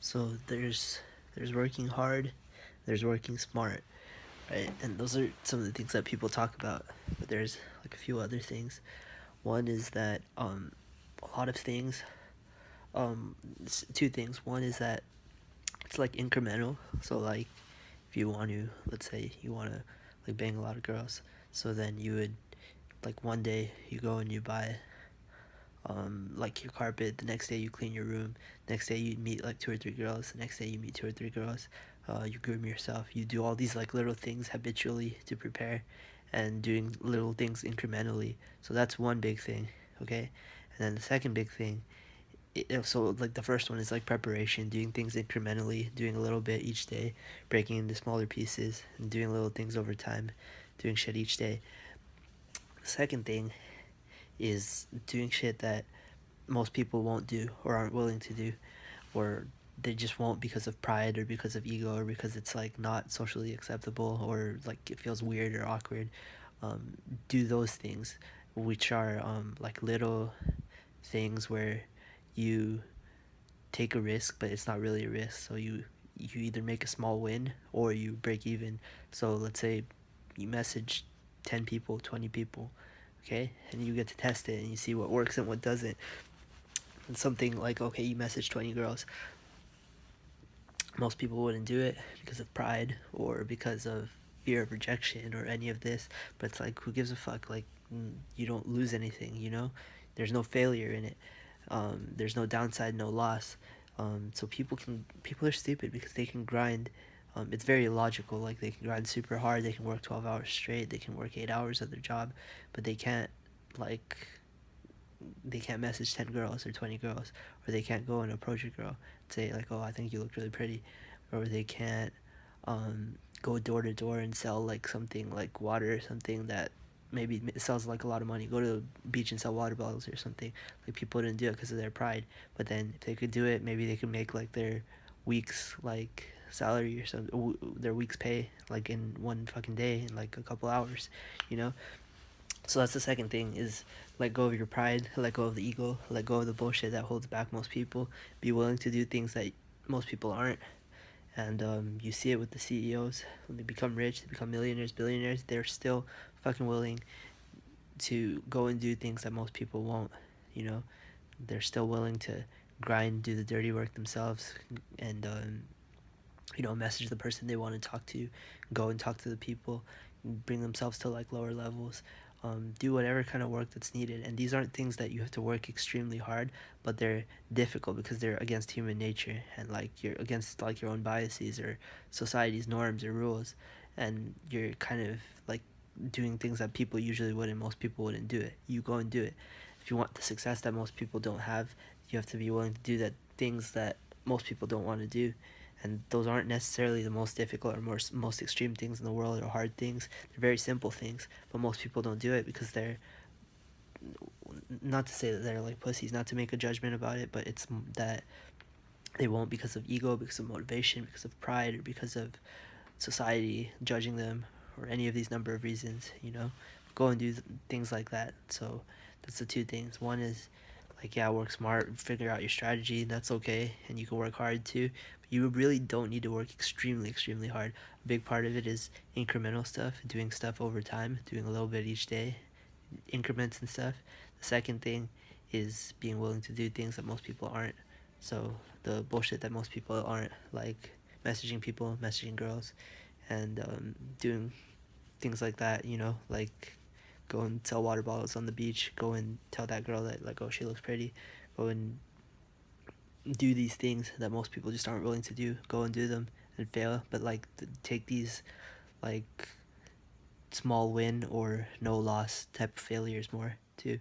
So there's working hard, there's working smart, right? And those are some of the things that people talk about. But there's like a few other things. One is that a lot of things it's two things. One is that it's like incremental. So like if you want to, let's say you want to like bang a lot of girls, so then you would like one day you go and you buy like your carpet. The next day you clean your room. Next day you meet like two or three girls. The next day you meet two or three girls. You groom yourself. You do all these like little things habitually to prepare, and doing little things incrementally. So that's one big thing. Okay, and then the second big thing. So like the first one is like preparation, doing things incrementally, doing a little bit each day, breaking into smaller pieces, and doing little things over time, doing shit each day. The second thing is doing shit that most people won't do or aren't willing to do, or they just won't because of pride or because of ego or because it's like not socially acceptable or like it feels weird or awkward. um, do those things, which are like little things where you take a risk but it's not really a risk, so you either make a small win or you break even. So let's say you message 10 people, 20 people, okay, and you get to test it and you see what works and what doesn't. And something like, okay, you message 20 girls, most people wouldn't do it because of pride or because of fear of rejection or any of this. But it's like, who gives a fuck? Like, you don't lose anything, you know? There's no failure in it. There's no downside, no loss. So people are stupid because they can grind. It's very illogical. Like, they can grind super hard. They can work 12 hours straight. They can work 8 hours at their job, but like they can't message 10 girls or 20 girls, or they can't go and approach a girl and say like, oh, I think you look really pretty, or they can't go door to door and sell like something like water or something that maybe sells like a lot of money. Go to the beach and sell water bottles or something. Like, people didn't do it because of their pride, but then if they could do it, maybe they could make like their week's like salary or something, their week's pay like in one fucking day, in like a couple hours, you know. So that's the second thing, is let go of your pride, let go of the ego, let go of the bullshit that holds back most people. Be willing to do things that most people aren't. And you see it with the CEOs. When they become rich, they become millionaires, billionaires, they're still fucking willing to go and do things that most people won't, you know? They're still willing to grind, do the dirty work themselves, and message the person they want to talk to, go and talk to the people, bring themselves to like lower levels, do whatever kind of work that's needed. And these aren't things that you have to work extremely hard, but they're difficult because they're against human nature, and like you're against like your own biases or society's norms or rules, and you're kind of like doing things that people usually wouldn't. Most people wouldn't do it. You go and do it. If you want the success that most people don't have, you have to be willing to do that things that most people don't want to do. And those aren't necessarily the most difficult or most extreme things in the world or hard things. They're very simple things, but most people don't do it because they're, not to say that they're like pussies, not to make a judgment about it, but it's that they won't because of ego, because of motivation, because of pride, or because of society judging them, or any of these number of reasons, you know. Go and do things like that. So that's the two things. One is like, yeah, work smart, figure out your strategy. That's okay, and you can work hard too. But you really don't need to work extremely hard. A big part of it is incremental stuff, doing stuff over time, doing a little bit each day, increments and stuff. The second thing is being willing to do things that most people aren't. So the bullshit that most people aren't, like messaging people, messaging girls, and doing things like that, like go and sell water bottles on the beach, go and tell that girl that like, oh, she looks pretty, go and do these things that most people just aren't willing to do, go and do them and fail, but like take these like small win or no loss type of failures more too.